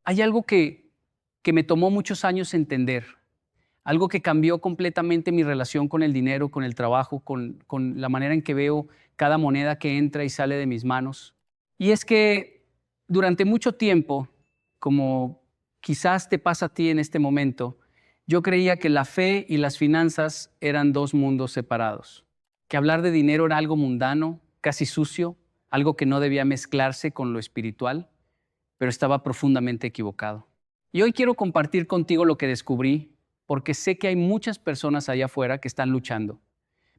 Hay algo que me tomó muchos años entender, algo que cambió completamente mi relación con el dinero, con el trabajo, con la manera en que veo cada moneda que entra y sale de mis manos. Y es que durante mucho tiempo, como quizás te pasa a ti en este momento, yo creía que la fe y las finanzas eran dos mundos separados, que hablar de dinero era algo mundano, casi sucio, algo que no debía mezclarse con lo espiritual, pero estaba profundamente equivocado. Y hoy quiero compartir contigo lo que descubrí, porque sé que hay muchas personas allá afuera que están luchando.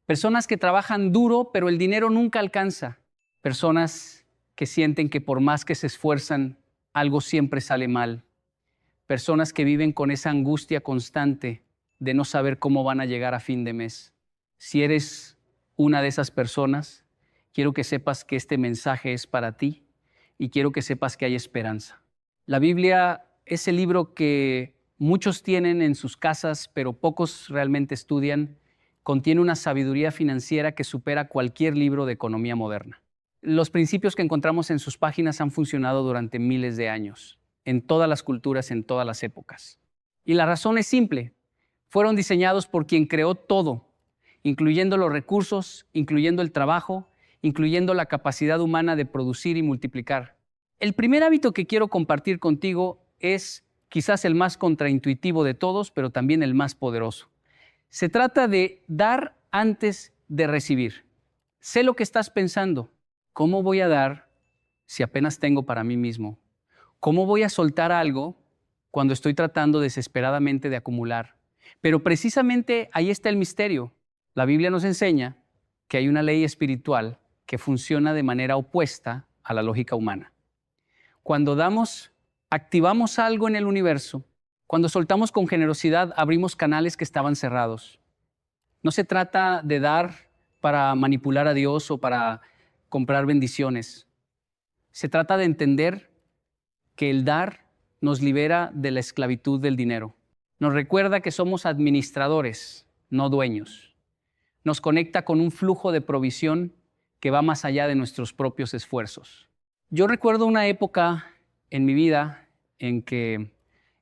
Personas que trabajan duro, pero el dinero nunca alcanza. Personas que sienten que por más que se esfuerzan, algo siempre sale mal. Personas que viven con esa angustia constante de no saber cómo van a llegar a fin de mes. Si eres una de esas personas, quiero que sepas que este mensaje es para ti y quiero que sepas que hay esperanza. La Biblia es el libro que muchos tienen en sus casas, pero pocos realmente estudian. Contiene una sabiduría financiera que supera cualquier libro de economía moderna. Los principios que encontramos en sus páginas han funcionado durante miles de años, en todas las culturas, en todas las épocas. Y la razón es simple. Fueron diseñados por quien creó todo, incluyendo los recursos, incluyendo el trabajo, incluyendo la capacidad humana de producir y multiplicar. El primer hábito que quiero compartir contigo es quizás el más contraintuitivo de todos, pero también el más poderoso. Se trata de dar antes de recibir. Sé lo que estás pensando. ¿Cómo voy a dar si apenas tengo para mí mismo? ¿Cómo voy a soltar algo cuando estoy tratando desesperadamente de acumular? Pero precisamente ahí está el misterio. La Biblia nos enseña que hay una ley espiritual que funciona de manera opuesta a la lógica humana. Cuando damos, activamos algo en el universo. Cuando soltamos con generosidad, abrimos canales que estaban cerrados. No se trata de dar para manipular a Dios o para comprar bendiciones. Se trata de entender que el dar nos libera de la esclavitud del dinero. Nos recuerda que somos administradores, no dueños. Nos conecta con un flujo de provisión que va más allá de nuestros propios esfuerzos. Yo recuerdo una época en mi vida en que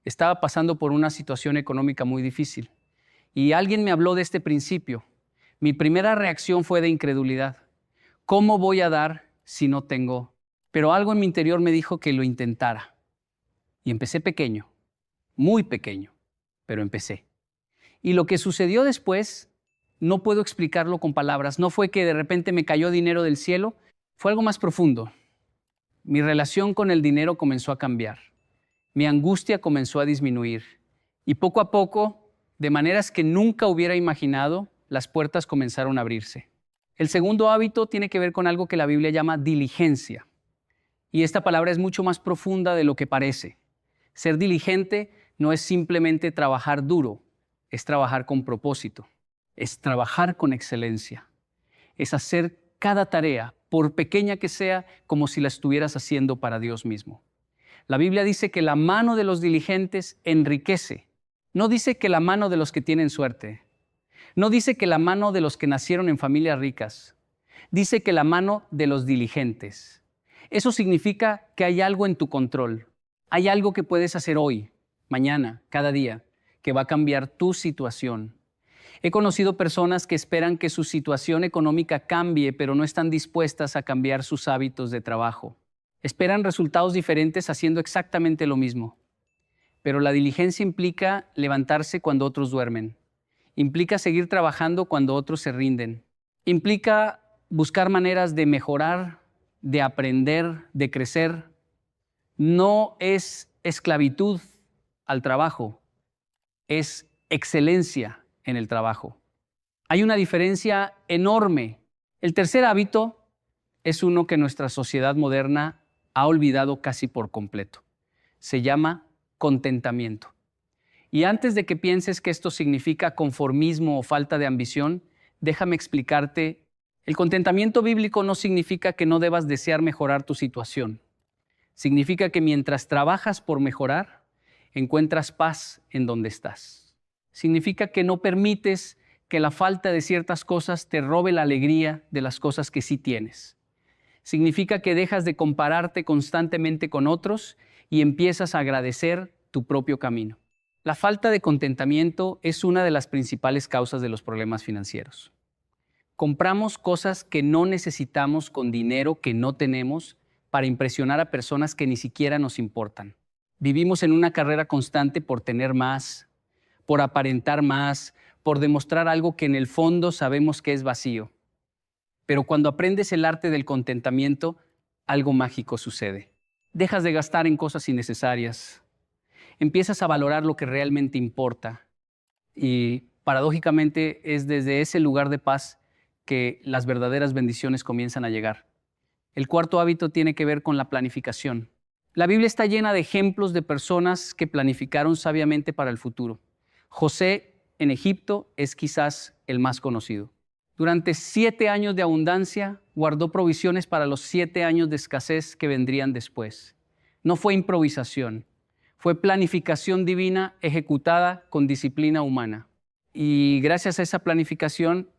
estaba pasando por una situación económica muy difícil y alguien me habló de este principio. Mi primera reacción fue de incredulidad. ¿Cómo voy a dar si no tengo? Pero algo en mi interior me dijo que lo intentara. Y empecé pequeño, muy pequeño, pero empecé. Y lo que sucedió después, no puedo explicarlo con palabras. No fue que de repente me cayó dinero del cielo, fue algo más profundo. Mi relación con el dinero comenzó a cambiar. Mi angustia comenzó a disminuir. Y poco a poco, de maneras que nunca hubiera imaginado, las puertas comenzaron a abrirse. El segundo hábito tiene que ver con algo que la Biblia llama diligencia. Y esta palabra es mucho más profunda de lo que parece. Ser diligente no es simplemente trabajar duro, es trabajar con propósito, es trabajar con excelencia, es hacer cada tarea, por pequeña que sea, como si la estuvieras haciendo para Dios mismo. La Biblia dice que la mano de los diligentes enriquece. No dice que la mano de los que tienen suerte. No dice que la mano de los que nacieron en familias ricas. Dice que la mano de los diligentes. Eso significa que hay algo en tu control. Hay algo que puedes hacer hoy, mañana, cada día, que va a cambiar tu situación. He conocido personas que esperan que su situación económica cambie, pero no están dispuestas a cambiar sus hábitos de trabajo. Esperan resultados diferentes haciendo exactamente lo mismo. Pero la diligencia implica levantarse cuando otros duermen. Implica seguir trabajando cuando otros se rinden. Implica buscar maneras de mejorar, de aprender, de crecer. No es esclavitud al trabajo, es excelencia en el trabajo. Hay una diferencia enorme. El tercer hábito es uno que nuestra sociedad moderna ha olvidado casi por completo. Se llama contentamiento. Y antes de que pienses que esto significa conformismo o falta de ambición, déjame explicarte, el contentamiento bíblico no significa que no debas desear mejorar tu situación. Significa que mientras trabajas por mejorar, encuentras paz en donde estás. Significa que no permites que la falta de ciertas cosas te robe la alegría de las cosas que sí tienes. Significa que dejas de compararte constantemente con otros y empiezas a agradecer tu propio camino. La falta de contentamiento es una de las principales causas de los problemas financieros. Compramos cosas que no necesitamos con dinero que no tenemos para impresionar a personas que ni siquiera nos importan. Vivimos en una carrera constante por tener más, por aparentar más, por demostrar algo que en el fondo sabemos que es vacío. Pero cuando aprendes el arte del contentamiento, algo mágico sucede. Dejas de gastar en cosas innecesarias. Empiezas a valorar lo que realmente importa. Y paradójicamente es desde ese lugar de paz que las verdaderas bendiciones comienzan a llegar. El cuarto hábito tiene que ver con la planificación. La Biblia está llena de ejemplos de personas que planificaron sabiamente para el futuro. José en Egipto es quizás el más conocido. Durante 7 años de abundancia, guardó provisiones para los 7 años de escasez que vendrían después. No fue improvisación, fue planificación divina ejecutada con disciplina humana. Y gracias a esa planificación,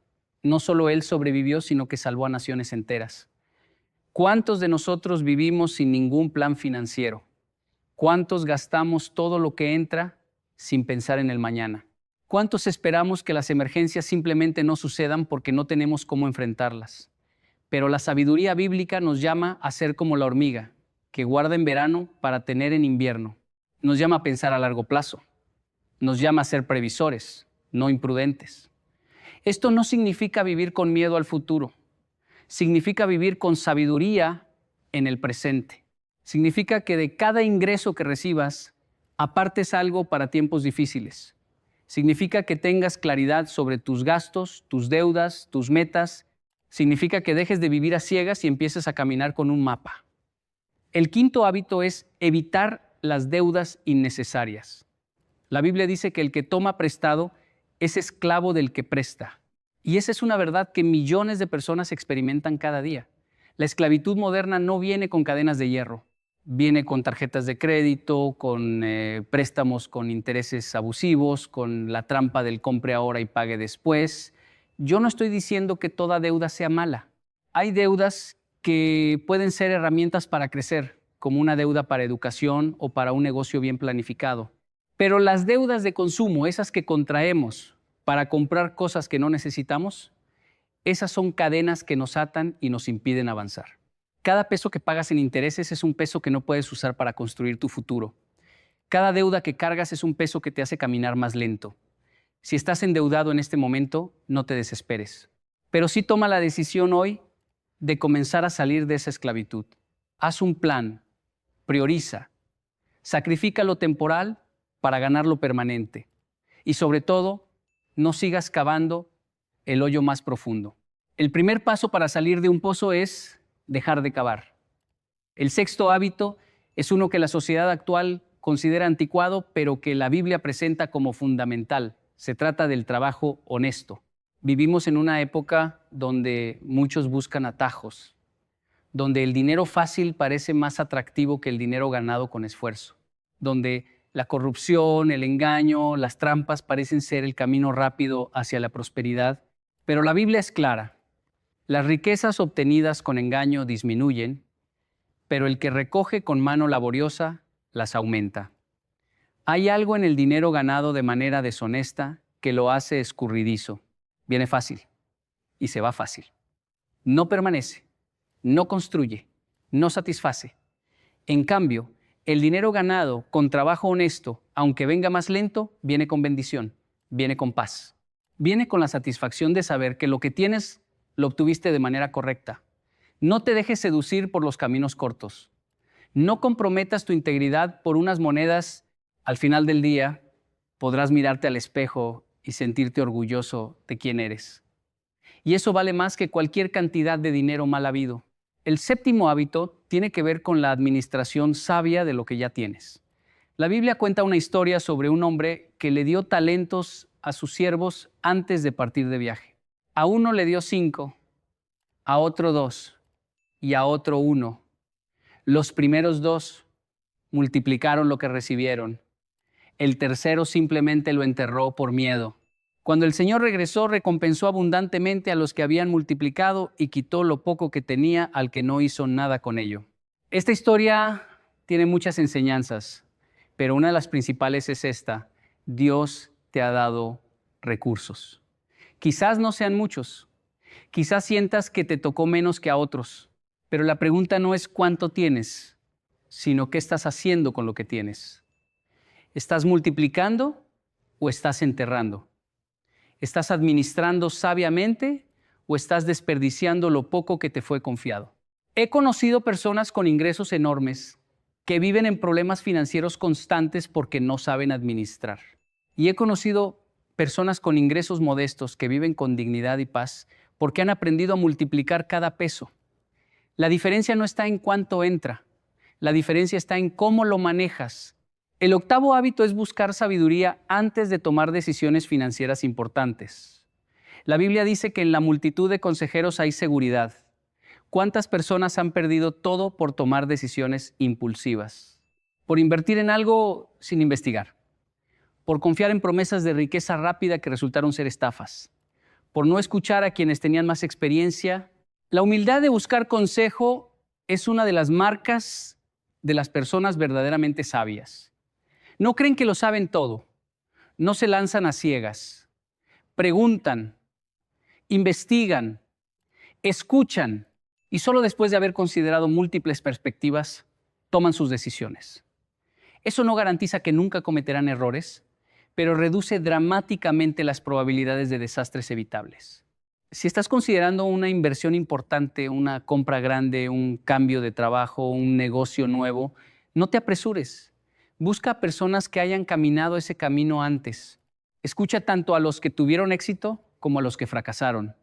no solo él sobrevivió, sino que salvó a naciones enteras. ¿Cuántos de nosotros vivimos sin ningún plan financiero? ¿Cuántos gastamos todo lo que entra sin pensar en el mañana? ¿Cuántos esperamos que las emergencias simplemente no sucedan porque no tenemos cómo enfrentarlas? Pero la sabiduría bíblica nos llama a ser como la hormiga, que guarda en verano para tener en invierno. Nos llama a pensar a largo plazo. Nos llama a ser previsores, no imprudentes. Esto no significa vivir con miedo al futuro. Significa vivir con sabiduría en el presente. Significa que de cada ingreso que recibas, apartes algo para tiempos difíciles. Significa que tengas claridad sobre tus gastos, tus deudas, tus metas. Significa que dejes de vivir a ciegas y empieces a caminar con un mapa. El quinto hábito es evitar las deudas innecesarias. La Biblia dice que el que toma prestado es esclavo del que presta. Y esa es una verdad que millones de personas experimentan cada día. La esclavitud moderna no viene con cadenas de hierro. Viene con tarjetas de crédito, con préstamos con intereses abusivos, con la trampa del compre ahora y pague después. Yo no estoy diciendo que toda deuda sea mala. Hay deudas que pueden ser herramientas para crecer, como una deuda para educación o para un negocio bien planificado. Pero las deudas de consumo, esas que contraemos para comprar cosas que no necesitamos, esas son cadenas que nos atan y nos impiden avanzar. Cada peso que pagas en intereses es un peso que no puedes usar para construir tu futuro. Cada deuda que cargas es un peso que te hace caminar más lento. Si estás endeudado en este momento, no te desesperes. Pero sí toma la decisión hoy de comenzar a salir de esa esclavitud. Haz un plan, prioriza, sacrifica lo temporal para ganar lo permanente. Y sobre todo, no sigas cavando el hoyo más profundo. El primer paso para salir de un pozo es dejar de cavar. El sexto hábito es uno que la sociedad actual considera anticuado, pero que la Biblia presenta como fundamental. Se trata del trabajo honesto. Vivimos en una época donde muchos buscan atajos, donde el dinero fácil parece más atractivo que el dinero ganado con esfuerzo, donde la corrupción, el engaño, las trampas parecen ser el camino rápido hacia la prosperidad. Pero la Biblia es clara. Las riquezas obtenidas con engaño disminuyen, pero el que recoge con mano laboriosa las aumenta. Hay algo en el dinero ganado de manera deshonesta que lo hace escurridizo. Viene fácil y se va fácil. No permanece, no construye, no satisface. En cambio, el dinero ganado con trabajo honesto, aunque venga más lento, viene con bendición, viene con paz. Viene con la satisfacción de saber que lo que tienes lo obtuviste de manera correcta. No te dejes seducir por los caminos cortos. No comprometas tu integridad por unas monedas. Al final del día, podrás mirarte al espejo y sentirte orgulloso de quién eres. Y eso vale más que cualquier cantidad de dinero mal habido. El séptimo hábito tiene que ver con la administración sabia de lo que ya tienes. La Biblia cuenta una historia sobre un hombre que le dio talentos a sus siervos antes de partir de viaje. A uno le dio 5, a otro 2 y a otro 1. Los primeros 2 multiplicaron lo que recibieron. El tercero simplemente lo enterró por miedo. Cuando el Señor regresó, recompensó abundantemente a los que habían multiplicado y quitó lo poco que tenía al que no hizo nada con ello. Esta historia tiene muchas enseñanzas, pero una de las principales es esta: Dios te ha dado recursos. Quizás no sean muchos, quizás sientas que te tocó menos que a otros, pero la pregunta no es cuánto tienes, sino qué estás haciendo con lo que tienes. ¿Estás multiplicando o estás enterrando? ¿Estás administrando sabiamente o estás desperdiciando lo poco que te fue confiado? He conocido personas con ingresos enormes que viven en problemas financieros constantes porque no saben administrar. Y he conocido personas con ingresos modestos que viven con dignidad y paz porque han aprendido a multiplicar cada peso. La diferencia no está en cuánto entra, la diferencia está en cómo lo manejas. El octavo hábito es buscar sabiduría antes de tomar decisiones financieras importantes. La Biblia dice que en la multitud de consejeros hay seguridad. ¿Cuántas personas han perdido todo por tomar decisiones impulsivas? Por invertir en algo sin investigar. Por confiar en promesas de riqueza rápida que resultaron ser estafas. Por no escuchar a quienes tenían más experiencia. La humildad de buscar consejo es una de las marcas de las personas verdaderamente sabias. No creen que lo saben todo. No se lanzan a ciegas. Preguntan, investigan, escuchan y solo después de haber considerado múltiples perspectivas, toman sus decisiones. Eso no garantiza que nunca cometerán errores, pero reduce dramáticamente las probabilidades de desastres evitables. Si estás considerando una inversión importante, una compra grande, un cambio de trabajo, un negocio nuevo, no te apresures. Busca a personas que hayan caminado ese camino antes. Escucha tanto a los que tuvieron éxito como a los que fracasaron.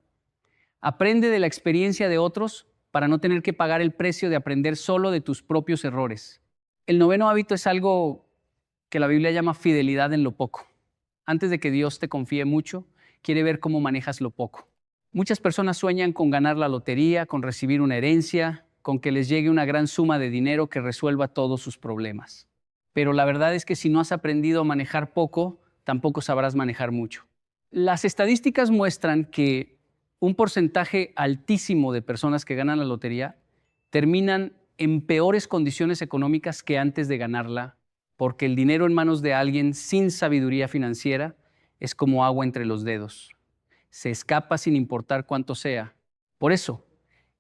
Aprende de la experiencia de otros para no tener que pagar el precio de aprender solo de tus propios errores. El noveno hábito es algo que la Biblia llama fidelidad en lo poco. Antes de que Dios te confíe mucho, quiere ver cómo manejas lo poco. Muchas personas sueñan con ganar la lotería, con recibir una herencia, con que les llegue una gran suma de dinero que resuelva todos sus problemas. Pero la verdad es que si no has aprendido a manejar poco, tampoco sabrás manejar mucho. Las estadísticas muestran que un porcentaje altísimo de personas que ganan la lotería terminan en peores condiciones económicas que antes de ganarla, porque el dinero en manos de alguien sin sabiduría financiera es como agua entre los dedos. Se escapa sin importar cuánto sea. Por eso,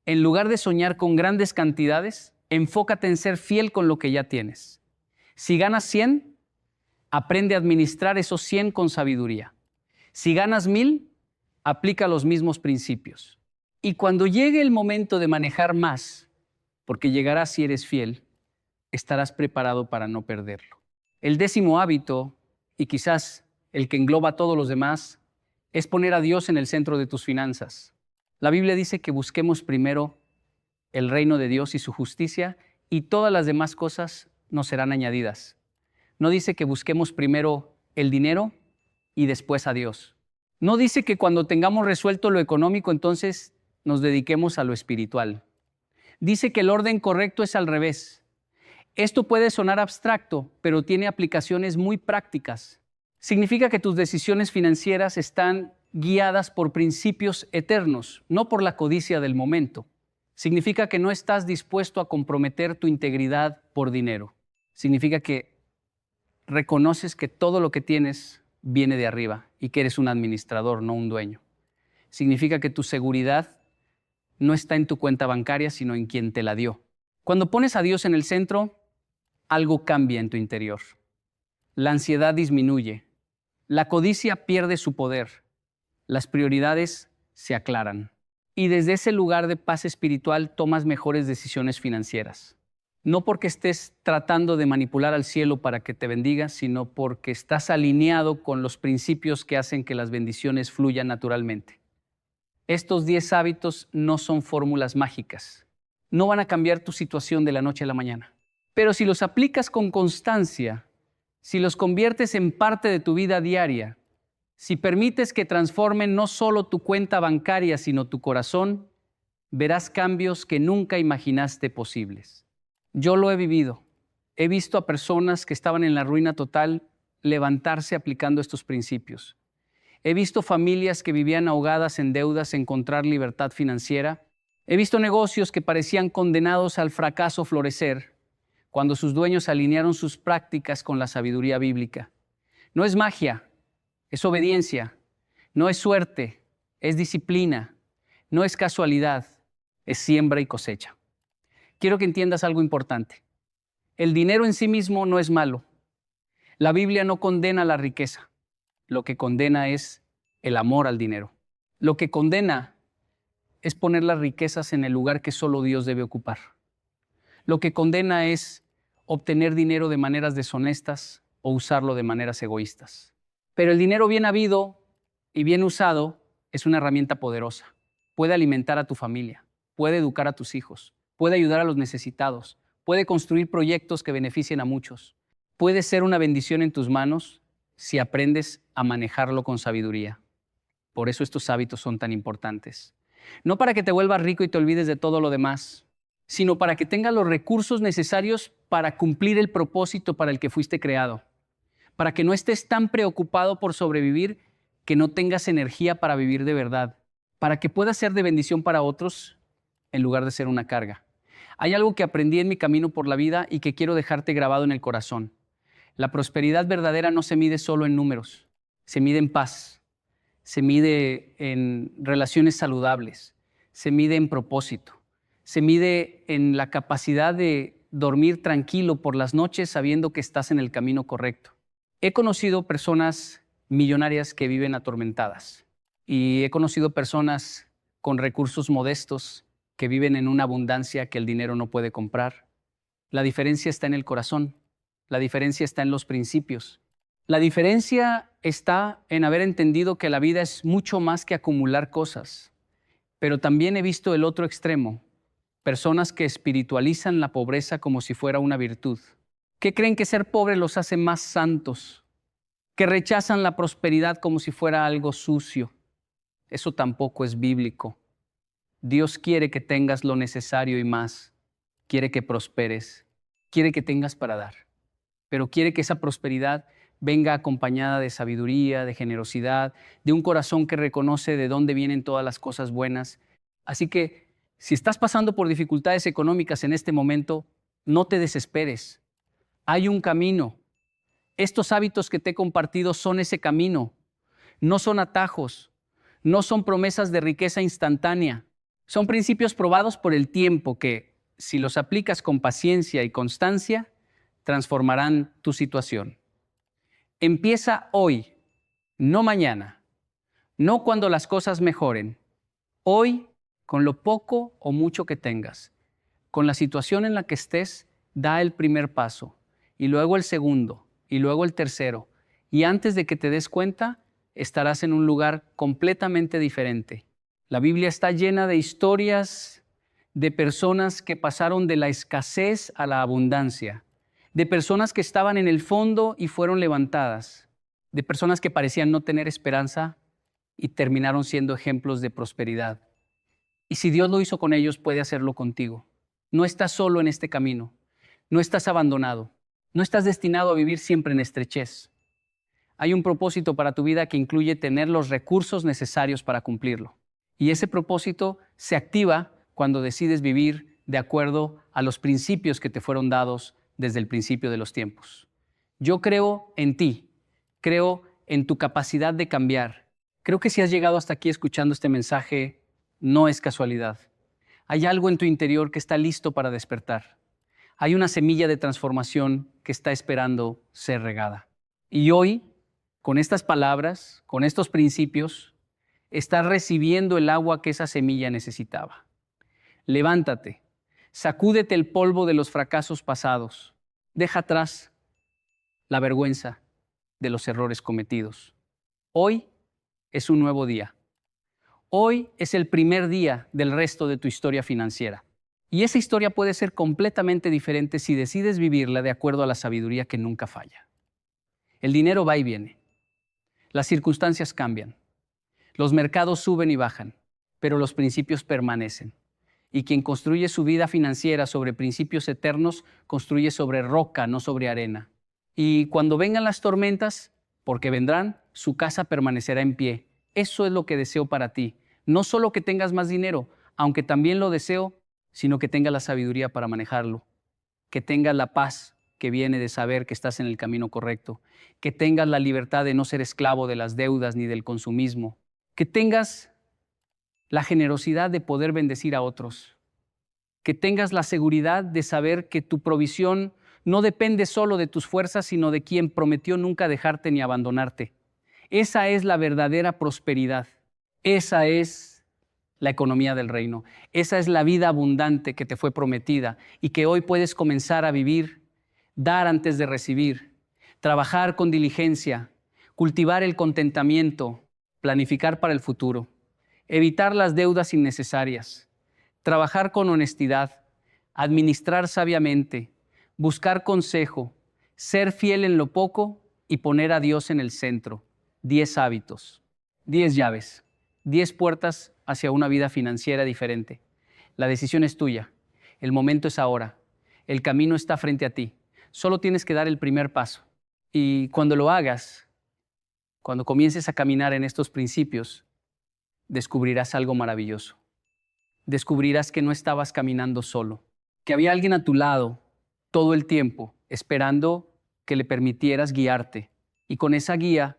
en lugar de soñar con grandes cantidades, enfócate en ser fiel con lo que ya tienes. Si ganas 100, aprende a administrar esos 100 con sabiduría. Si ganas 1000, aplica los mismos principios. Y cuando llegue el momento de manejar más, porque llegará si eres fiel, estarás preparado para no perderlo. El décimo hábito, y quizás el que engloba a todos los demás, es poner a Dios en el centro de tus finanzas. La Biblia dice que busquemos primero el reino de Dios y su justicia, y todas las demás cosas nos serán añadidas. No dice que busquemos primero el dinero y después a Dios. No dice que cuando tengamos resuelto lo económico, entonces nos dediquemos a lo espiritual. Dice que el orden correcto es al revés. Esto puede sonar abstracto, pero tiene aplicaciones muy prácticas. Significa que tus decisiones financieras están guiadas por principios eternos, no por la codicia del momento. Significa que no estás dispuesto a comprometer tu integridad por dinero. Significa que reconoces que todo lo que tienes viene de arriba y que eres un administrador, no un dueño. Significa que tu seguridad no está en tu cuenta bancaria, sino en quien te la dio. Cuando pones a Dios en el centro, algo cambia en tu interior. La ansiedad disminuye. La codicia pierde su poder. Las prioridades se aclaran. Y desde ese lugar de paz espiritual tomas mejores decisiones financieras. No porque estés tratando de manipular al cielo para que te bendiga, sino porque estás alineado con los principios que hacen que las bendiciones fluyan naturalmente. Estos 10 hábitos no son fórmulas mágicas. No van a cambiar tu situación de la noche a la mañana. Pero si los aplicas con constancia, si los conviertes en parte de tu vida diaria, si permites que transformen no solo tu cuenta bancaria, sino tu corazón, verás cambios que nunca imaginaste posibles. Yo lo he vivido. He visto a personas que estaban en la ruina total levantarse aplicando estos principios. He visto familias que vivían ahogadas en deudas encontrar libertad financiera. He visto negocios que parecían condenados al fracaso florecer, cuando sus dueños alinearon sus prácticas con la sabiduría bíblica. No es magia, es obediencia. No es suerte, es disciplina. No es casualidad, es siembra y cosecha. Quiero que entiendas algo importante. El dinero en sí mismo no es malo. La Biblia no condena la riqueza. Lo que condena es el amor al dinero. Lo que condena es poner las riquezas en el lugar que solo Dios debe ocupar. Lo que condena es obtener dinero de maneras deshonestas o usarlo de maneras egoístas. Pero el dinero bien habido y bien usado es una herramienta poderosa. Puede alimentar a tu familia, puede educar a tus hijos, puede ayudar a los necesitados, puede construir proyectos que beneficien a muchos. Puede ser una bendición en tus manos si aprendes a manejarlo con sabiduría. Por eso estos hábitos son tan importantes. No para que te vuelvas rico y te olvides de todo lo demás, sino para que tengas los recursos necesarios para cumplir el propósito para el que fuiste creado. Para que no estés tan preocupado por sobrevivir que no tengas energía para vivir de verdad. Para que puedas ser de bendición para otros en lugar de ser una carga. Hay algo que aprendí en mi camino por la vida y que quiero dejarte grabado en el corazón. La prosperidad verdadera no se mide solo en números, se mide en paz, se mide en relaciones saludables, se mide en propósito, se mide en la capacidad de dormir tranquilo por las noches sabiendo que estás en el camino correcto. He conocido personas millonarias que viven atormentadas y he conocido personas con recursos modestos que viven en una abundancia que el dinero no puede comprar. La diferencia está en el corazón. La diferencia está en los principios. La diferencia está en haber entendido que la vida es mucho más que acumular cosas. Pero también he visto el otro extremo, personas que espiritualizan la pobreza como si fuera una virtud, que creen que ser pobre los hace más santos, que rechazan la prosperidad como si fuera algo sucio. Eso tampoco es bíblico. Dios quiere que tengas lo necesario y más. Quiere que prosperes, quiere que tengas para dar. Pero quiere que esa prosperidad venga acompañada de sabiduría, de generosidad, de un corazón que reconoce de dónde vienen todas las cosas buenas. Así que, si estás pasando por dificultades económicas en este momento, no te desesperes. Hay un camino. Estos hábitos que te he compartido son ese camino. No son atajos, no son promesas de riqueza instantánea. Son principios probados por el tiempo que, si los aplicas con paciencia y constancia, transformarán tu situación. Empieza hoy, no mañana, no cuando las cosas mejoren. Hoy, con lo poco o mucho que tengas, con la situación en la que estés, da el primer paso, y luego el segundo, y luego el tercero, y antes de que te des cuenta, estarás en un lugar completamente diferente. La Biblia está llena de historias de personas que pasaron de la escasez a la abundancia, de personas que estaban en el fondo y fueron levantadas, de personas que parecían no tener esperanza y terminaron siendo ejemplos de prosperidad. Y si Dios lo hizo con ellos, puede hacerlo contigo. No estás solo en este camino, no estás abandonado, no estás destinado a vivir siempre en estrechez. Hay un propósito para tu vida que incluye tener los recursos necesarios para cumplirlo. Y ese propósito se activa cuando decides vivir de acuerdo a los principios que te fueron dados desde el principio de los tiempos. Yo creo en ti, creo en tu capacidad de cambiar. Creo que si has llegado hasta aquí escuchando este mensaje, no es casualidad. Hay algo en tu interior que está listo para despertar. Hay una semilla de transformación que está esperando ser regada. Y hoy, con estas palabras, con estos principios, estás recibiendo el agua que esa semilla necesitaba. Levántate, sacúdete el polvo de los fracasos pasados. Deja atrás la vergüenza de los errores cometidos. Hoy es un nuevo día. Hoy es el primer día del resto de tu historia financiera. Y esa historia puede ser completamente diferente si decides vivirla de acuerdo a la sabiduría que nunca falla. El dinero va y viene. Las circunstancias cambian. Los mercados suben y bajan, pero los principios permanecen. Y quien construye su vida financiera sobre principios eternos, construye sobre roca, no sobre arena. Y cuando vengan las tormentas, porque vendrán, su casa permanecerá en pie. Eso es lo que deseo para ti. No solo que tengas más dinero, aunque también lo deseo, sino que tengas la sabiduría para manejarlo. que tengas la paz que viene de saber que estás en el camino correcto, que tengas la libertad de no ser esclavo de las deudas ni del consumismo, que tengas la generosidad de poder bendecir a otros, que tengas la seguridad de saber que tu provisión no depende solo de tus fuerzas, sino de quien prometió nunca dejarte ni abandonarte. Esa es la verdadera prosperidad. Esa es la economía del reino. Esa es la vida abundante que te fue prometida y que hoy puedes comenzar a vivir, dar antes de recibir, trabajar con diligencia, cultivar el contentamiento, planificar para el futuro, evitar las deudas innecesarias, trabajar con honestidad, administrar sabiamente, buscar consejo, ser fiel en lo poco y poner a Dios en el centro. 10 hábitos, 10 llaves, 10 puertas hacia una vida financiera diferente. La decisión es tuya. El momento es ahora. El camino está frente a ti. Solo tienes que dar el primer paso. Y cuando lo hagas, cuando comiences a caminar en estos principios, descubrirás algo maravilloso. Descubrirás que no estabas caminando solo, que había alguien a tu lado todo el tiempo, esperando que le permitieras guiarte. Y con esa guía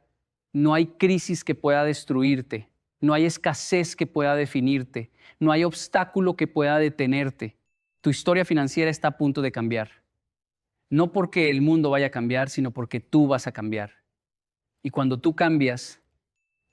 no hay crisis que pueda destruirte, no hay escasez que pueda definirte, no hay obstáculo que pueda detenerte. Tu historia financiera está a punto de cambiar. No porque el mundo vaya a cambiar, sino porque tú vas a cambiar. Y cuando tú cambias,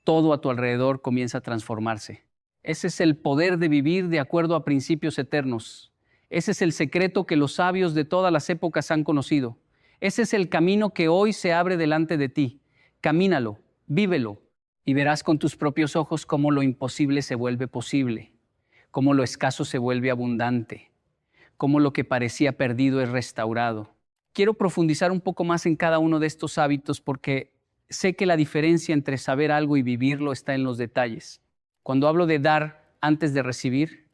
todo a tu alrededor comienza a transformarse. Ese es el poder de vivir de acuerdo a principios eternos. Ese es el secreto que los sabios de todas las épocas han conocido. Ese es el camino que hoy se abre delante de ti. Camínalo, vívelo, y verás con tus propios ojos cómo lo imposible se vuelve posible, cómo lo escaso se vuelve abundante, cómo lo que parecía perdido es restaurado. Quiero profundizar un poco más en cada uno de estos hábitos porque sé que la diferencia entre saber algo y vivirlo está en los detalles. Cuando hablo de dar antes de recibir,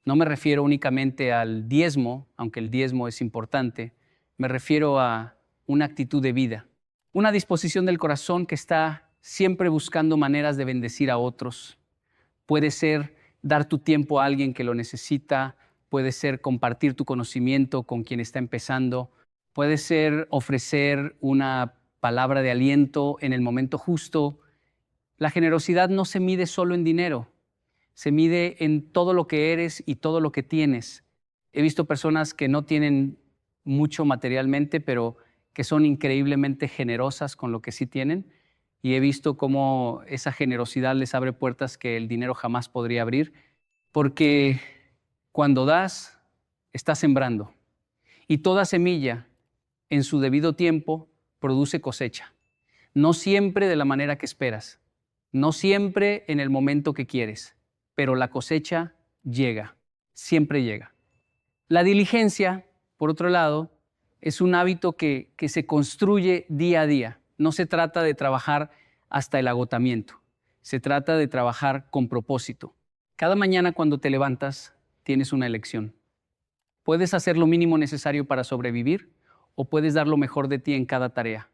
no me refiero únicamente al diezmo, aunque el diezmo es importante, me refiero a una actitud de vida, una disposición del corazón que está siempre buscando maneras de bendecir a otros. Puede ser dar tu tiempo a alguien que lo necesita, puede ser compartir tu conocimiento con quien está empezando, puede ser ofrecer una palabra de aliento en el momento justo. La generosidad no se mide solo en dinero, se mide en todo lo que eres y todo lo que tienes. He visto personas que no tienen mucho materialmente, pero que son increíblemente generosas con lo que sí tienen. Y he visto cómo esa generosidad les abre puertas que el dinero jamás podría abrir, porque cuando das, estás sembrando. Y toda semilla, en su debido tiempo, produce cosecha. No siempre de la manera que esperas, no siempre en el momento que quieres, pero la cosecha llega, siempre llega. La diligencia, por otro lado, es un hábito que se construye día a día. No se trata de trabajar hasta el agotamiento, se trata de trabajar con propósito. Cada mañana cuando te levantas, tienes una elección. Puedes hacer lo mínimo necesario para sobrevivir o puedes dar lo mejor de ti en cada tarea.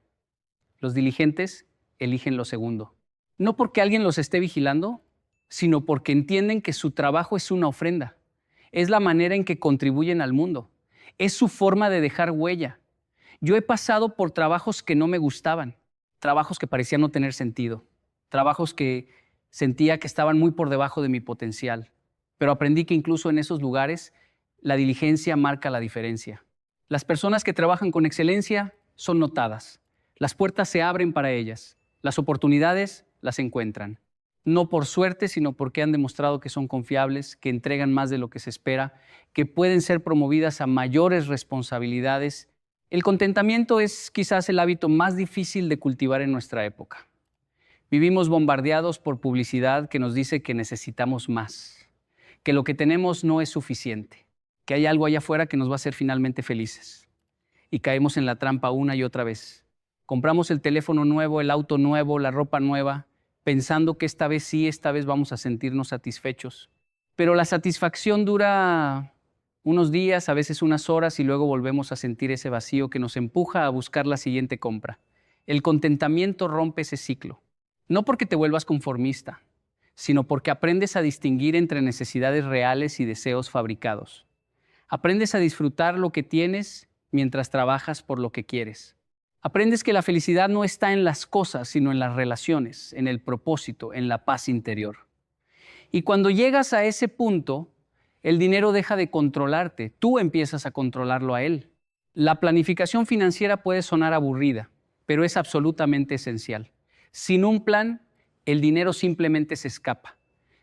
Los diligentes eligen lo segundo. No porque alguien los esté vigilando, sino porque entienden que su trabajo es una ofrenda. Es la manera en que contribuyen al mundo. Es su forma de dejar huella. Yo he pasado por trabajos que no me gustaban, trabajos que parecían no tener sentido, trabajos que sentía que estaban muy por debajo de mi potencial, pero aprendí que incluso en esos lugares la diligencia marca la diferencia. Las personas que trabajan con excelencia son notadas. Las puertas se abren para ellas. Las oportunidades las encuentran. No por suerte, sino porque han demostrado que son confiables, que entregan más de lo que se espera, que pueden ser promovidas a mayores responsabilidades. El contentamiento es quizás el hábito más difícil de cultivar en nuestra época. Vivimos bombardeados por publicidad que nos dice que necesitamos más, que lo que tenemos no es suficiente, que hay algo allá afuera que nos va a hacer finalmente felices. Y caemos en la trampa una y otra vez. Compramos el teléfono nuevo, el auto nuevo, la ropa nueva, pensando que esta vez sí, esta vez vamos a sentirnos satisfechos. Pero la satisfacción dura unos días, a veces unas horas, y luego volvemos a sentir ese vacío que nos empuja a buscar la siguiente compra. El contentamiento rompe ese ciclo. No porque te vuelvas conformista, sino porque aprendes a distinguir entre necesidades reales y deseos fabricados. Aprendes a disfrutar lo que tienes mientras trabajas por lo que quieres. Aprendes que la felicidad no está en las cosas, sino en las relaciones, en el propósito, en la paz interior. Y cuando llegas a ese punto, el dinero deja de controlarte, tú empiezas a controlarlo a él. La planificación financiera puede sonar aburrida, pero es absolutamente esencial. Sin un plan, el dinero simplemente se escapa.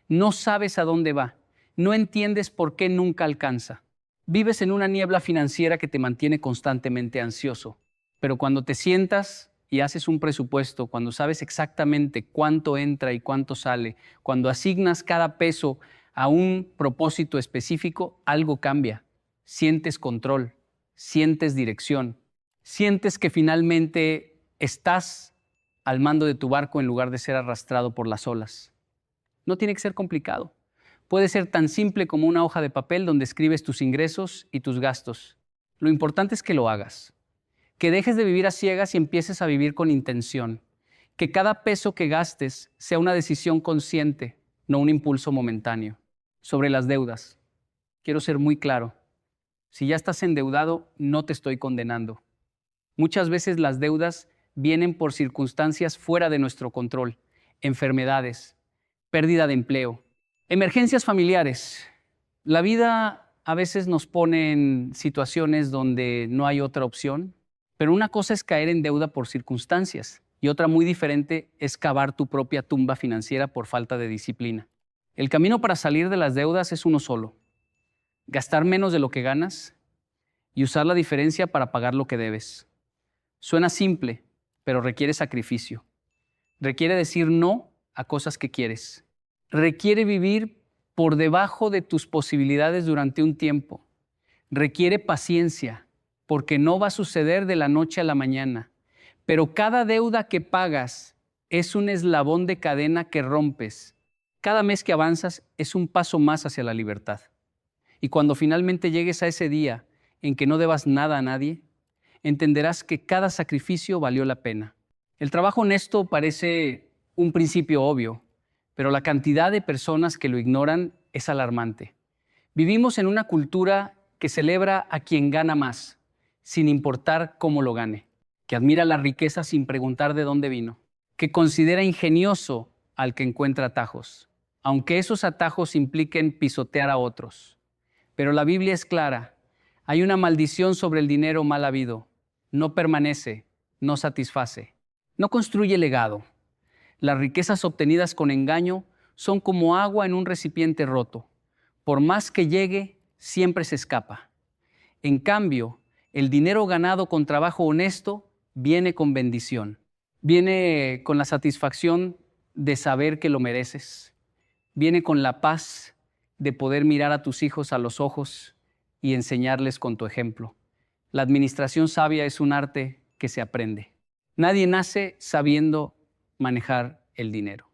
No sabes a dónde va, no entiendes por qué nunca alcanza. Vives en una niebla financiera que te mantiene constantemente ansioso. Pero cuando te sientas y haces un presupuesto, cuando sabes exactamente cuánto entra y cuánto sale, cuando asignas cada peso a un propósito específico, algo cambia. Sientes control, sientes dirección, sientes que finalmente estás al mando de tu barco en lugar de ser arrastrado por las olas. No tiene que ser complicado. Puede ser tan simple como una hoja de papel donde escribes tus ingresos y tus gastos. Lo importante es que lo hagas. Que dejes de vivir a ciegas y empieces a vivir con intención. Que cada peso que gastes sea una decisión consciente, no un impulso momentáneo. Sobre las deudas, quiero ser muy claro. Si ya estás endeudado, no te estoy condenando. Muchas veces las deudas vienen por circunstancias fuera de nuestro control, enfermedades, pérdida de empleo, emergencias familiares. La vida a veces nos pone en situaciones donde no hay otra opción. Pero una cosa es caer en deuda por circunstancias y otra muy diferente es cavar tu propia tumba financiera por falta de disciplina. El camino para salir de las deudas es uno solo: gastar menos de lo que ganas y usar la diferencia para pagar lo que debes. Suena simple, pero requiere sacrificio. Requiere decir no a cosas que quieres. Requiere vivir por debajo de tus posibilidades durante un tiempo. Requiere paciencia, porque no va a suceder de la noche a la mañana. Pero cada deuda que pagas es un eslabón de cadena que rompes. Cada mes que avanzas es un paso más hacia la libertad. Y cuando finalmente llegues a ese día en que no debas nada a nadie, entenderás que cada sacrificio valió la pena. El trabajo honesto parece un principio obvio, pero la cantidad de personas que lo ignoran es alarmante. Vivimos en una cultura que celebra a quien gana más, sin importar cómo lo gane, que admira la riqueza sin preguntar de dónde vino, que considera ingenioso al que encuentra atajos, aunque esos atajos impliquen pisotear a otros. Pero la Biblia es clara: hay una maldición sobre el dinero mal habido. No permanece, no satisface, no construye legado. Las riquezas obtenidas con engaño son como agua en un recipiente roto. Por más que llegue, siempre se escapa. En cambio, el dinero ganado con trabajo honesto viene con bendición. Viene con la satisfacción de saber que lo mereces. Viene con la paz de poder mirar a tus hijos a los ojos y enseñarles con tu ejemplo. La administración sabia es un arte que se aprende. Nadie nace sabiendo manejar el dinero.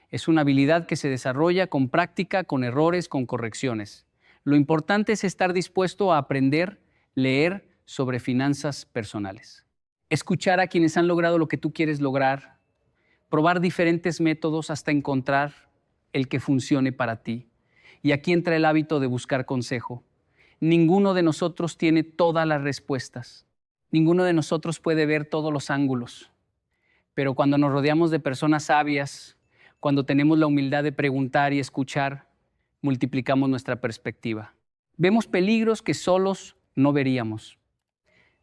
Es una habilidad que se desarrolla con práctica, con errores, con correcciones. Lo importante es estar dispuesto a aprender, leer sobre finanzas personales. Escuchar a quienes han logrado lo que tú quieres lograr. Probar diferentes métodos hasta encontrar el que funcione para ti. Y aquí entra el hábito de buscar consejo. Ninguno de nosotros tiene todas las respuestas. Ninguno de nosotros puede ver todos los ángulos. Pero cuando nos rodeamos de personas sabias, cuando tenemos la humildad de preguntar y escuchar, multiplicamos nuestra perspectiva. Vemos peligros que solos no veríamos.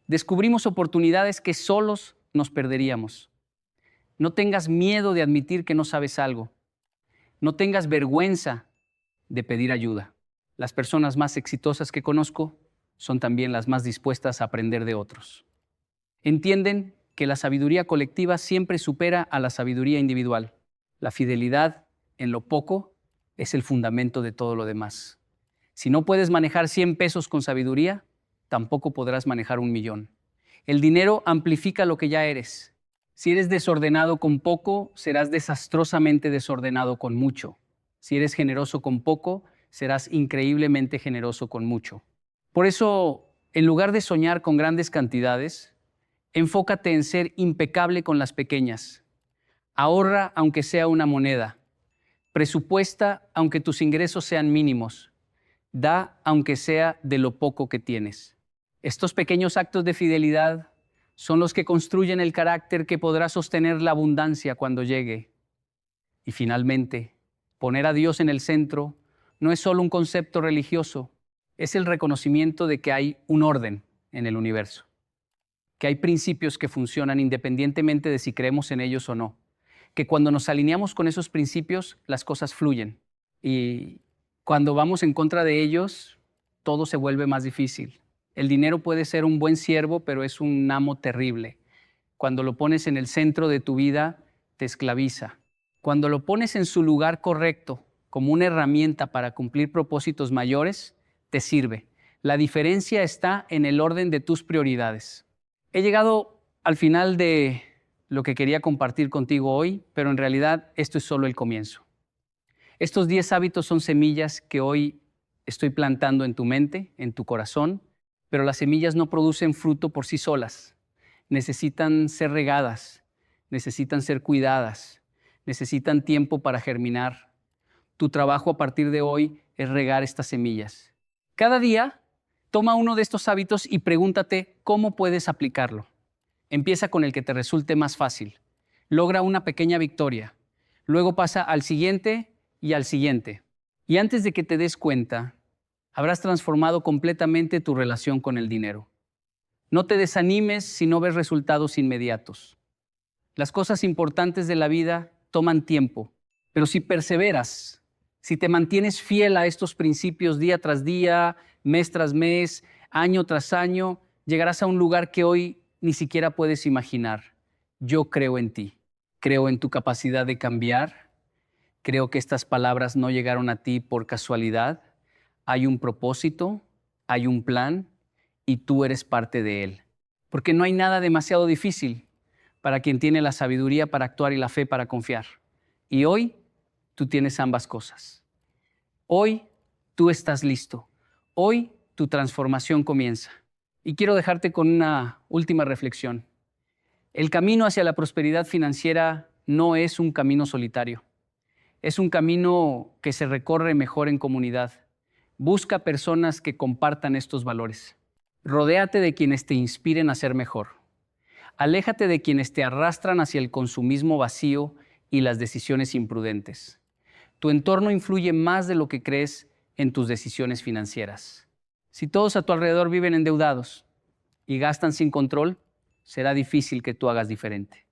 Descubrimos oportunidades que solos nos perderíamos. No tengas miedo de admitir que no sabes algo. No tengas vergüenza de pedir ayuda. Las personas más exitosas que conozco son también las más dispuestas a aprender de otros. Entienden que la sabiduría colectiva siempre supera a la sabiduría individual. La fidelidad en lo poco es el fundamento de todo lo demás. Si no puedes manejar 100 pesos con sabiduría, tampoco podrás manejar 1,000,000. El dinero amplifica lo que ya eres. Si eres desordenado con poco, serás desastrosamente desordenado con mucho. Si eres generoso con poco, serás increíblemente generoso con mucho. Por eso, en lugar de soñar con grandes cantidades, enfócate en ser impecable con las pequeñas. Ahorra aunque sea una moneda. Presupuesta aunque tus ingresos sean mínimos. Da aunque sea de lo poco que tienes. Estos pequeños actos de fidelidad son los que construyen el carácter que podrá sostener la abundancia cuando llegue. Y finalmente, poner a Dios en el centro no es solo un concepto religioso, es el reconocimiento de que hay un orden en el universo, que hay principios que funcionan independientemente de si creemos en ellos o no, que cuando nos alineamos con esos principios, las cosas fluyen. Y cuando vamos en contra de ellos, todo se vuelve más difícil. El dinero puede ser un buen siervo, pero es un amo terrible. Cuando lo pones en el centro de tu vida, te esclaviza. Cuando lo pones en su lugar correcto, como una herramienta para cumplir propósitos mayores, te sirve. La diferencia está en el orden de tus prioridades. He llegado al final de lo que quería compartir contigo hoy, pero en realidad esto es solo el comienzo. Estos 10 hábitos son semillas que hoy estoy plantando en tu mente, en tu corazón, pero las semillas no producen fruto por sí solas. Necesitan ser regadas, necesitan ser cuidadas, necesitan tiempo para germinar. Tu trabajo a partir de hoy es regar estas semillas. Cada día, toma uno de estos hábitos y pregúntate cómo puedes aplicarlo. Empieza con el que te resulte más fácil. Logra una pequeña victoria. Luego pasa al siguiente y al siguiente. Y antes de que te des cuenta, habrás transformado completamente tu relación con el dinero. No te desanimes si no ves resultados inmediatos. Las cosas importantes de la vida toman tiempo, pero si perseveras, si te mantienes fiel a estos principios día tras día, mes tras mes, año tras año, llegarás a un lugar que hoy ni siquiera puedes imaginar. Yo creo en ti, creo en tu capacidad de cambiar, creo que estas palabras no llegaron a ti por casualidad. Hay un propósito, hay un plan y tú eres parte de él. Porque no hay nada demasiado difícil para quien tiene la sabiduría para actuar y la fe para confiar. Y hoy tú tienes ambas cosas. Hoy tú estás listo. Hoy tu transformación comienza. Y quiero dejarte con una última reflexión. El camino hacia la prosperidad financiera no es un camino solitario. Es un camino que se recorre mejor en comunidad. Busca personas que compartan estos valores. Rodéate de quienes te inspiren a ser mejor. Aléjate de quienes te arrastran hacia el consumismo vacío y las decisiones imprudentes. Tu entorno influye más de lo que crees en tus decisiones financieras. Si todos a tu alrededor viven endeudados y gastan sin control, será difícil que tú hagas diferente.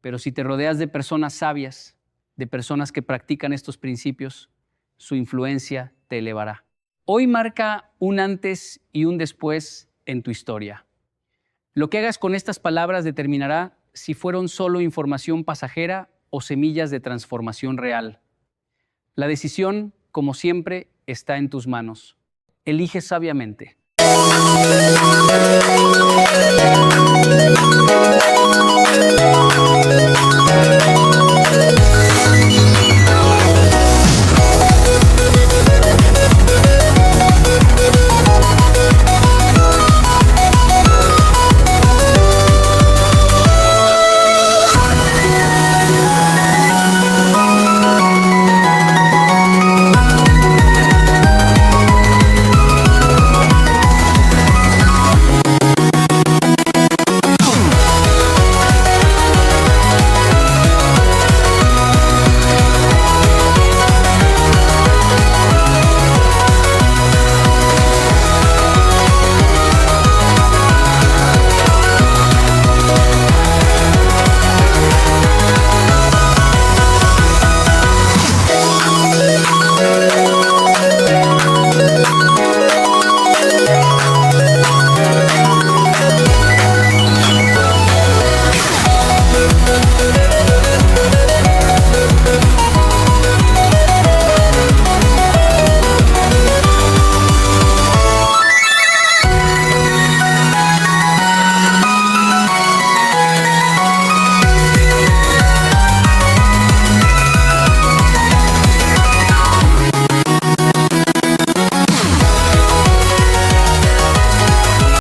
Pero si te rodeas de personas sabias, de personas que practican estos principios, su influencia te elevará. Hoy marca un antes y un después en tu historia. Lo que hagas con estas palabras determinará si fueron solo información pasajera o semillas de transformación real. La decisión, como siempre, está en tus manos. Elige sabiamente.